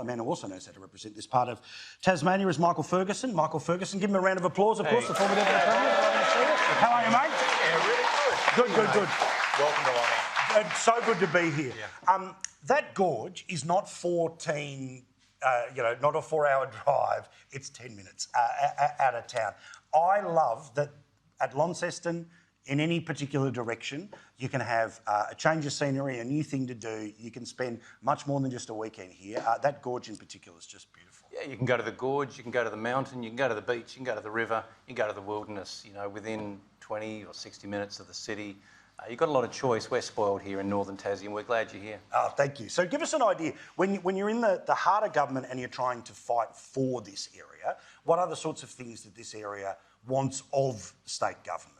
A man who also knows how to represent this part of Tasmania is Michael Ferguson. Michael Ferguson, give him a round of applause, of course, the former Deputy Premier. How are you, mate? Yeah, really good. Good. Welcome to Longing. It's so good to be here. Yeah. That gorge is not 14, not a 4-hour drive. It's 10 minutes out of town. I love that at Launceston, in any particular direction, you can have a change of scenery, a new thing to do. You can spend much more than just a weekend here. That gorge in particular is just beautiful. Yeah, you can go to the gorge, you can go to the mountain, you can go to the beach, you can go to the river, you can go to the wilderness, within 20 or 60 minutes of the city. You've got a lot of choice. We're spoiled here in Northern Tasmania and we're glad you're here. Oh, thank you. So give us an idea. When you're in the heart of government and you're trying to fight for this area, what are the sorts of things that this area wants of state government?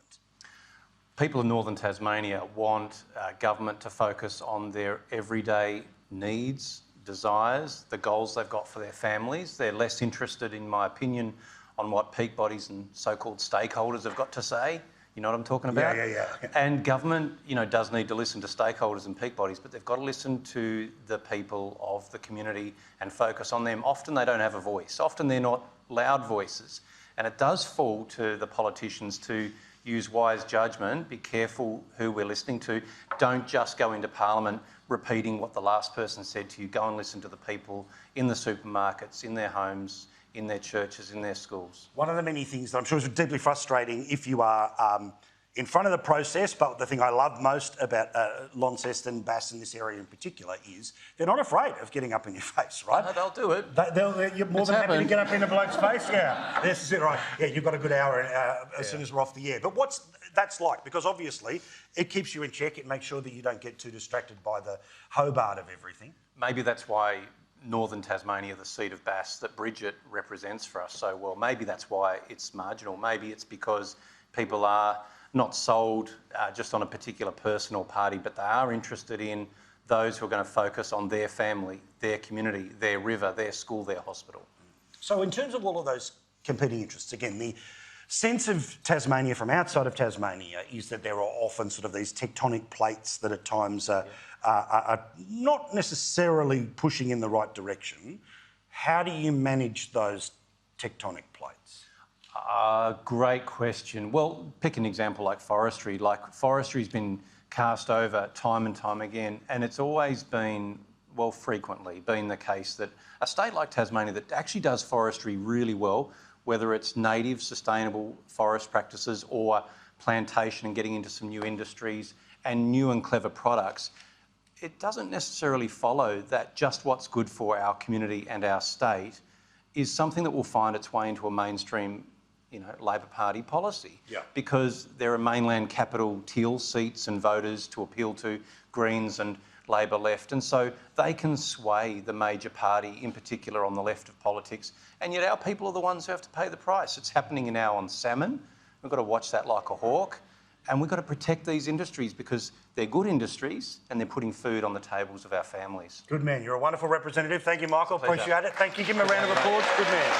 People in Northern Tasmania want government to focus on their everyday needs, desires, the goals they've got for their families. They're less interested, in my opinion, on what peak bodies and so-called stakeholders have got to say. You know what I'm talking about? Yeah. And government, does need to listen to stakeholders and peak bodies, but they've got to listen to the people of the community and focus on them. Often they don't have a voice. Often they're not loud voices. And it does fall to the politicians to use wise judgment, be careful who we're listening to. Don't just go into Parliament repeating what the last person said to you. Go and listen to the people in the supermarkets, in their homes, in their churches, in their schools. One of the many things that I'm sure is deeply frustrating if you are in front of the process, but the thing I love most about Launceston, Bass and this area in particular is they're not afraid of getting up in your face, right? No, they'll do it. You're more than happy to get up in a bloke's face, yeah. This is it, right. Yeah, you've got a good hour as soon as we're off the air. But what's that's like? Because obviously it keeps you in check. It makes sure that you don't get too distracted by the Hobart of everything. Maybe that's why Northern Tasmania, the seat of Bass that Bridget represents for us so well, maybe that's why it's marginal. Maybe it's because people are not sold just on a particular person or party, but they are interested in those who are going to focus on their family, their community, their river, their school, their hospital. So in terms of all of those competing interests, again, the sense of Tasmania from outside of Tasmania is that there are often sort of these tectonic plates that at times are not necessarily pushing in the right direction. How do you manage those tectonic plates? Great question. Well, pick an example like forestry. Like forestry's been cast over time and time again, and it's always been, well, frequently been the case that a state like Tasmania that actually does forestry really well, whether it's native sustainable forest practices or plantation and getting into some new industries and new and clever products, it doesn't necessarily follow that just what's good for our community and our state is something that will find its way into a mainstream Labor Party policy. Yeah. Because there are mainland capital teal seats and voters to appeal to, Greens and Labor left, and so they can sway the major party, in particular on the left of politics, and yet our people are the ones who have to pay the price. It's happening now on salmon. We've got to watch that like a hawk, and we've got to protect these industries because they're good industries and they're putting food on the tables of our families. Good man. You're a wonderful representative. Thank you, Michael. Pleasure. Appreciate it. Thank you. Give him a round of applause. Good man.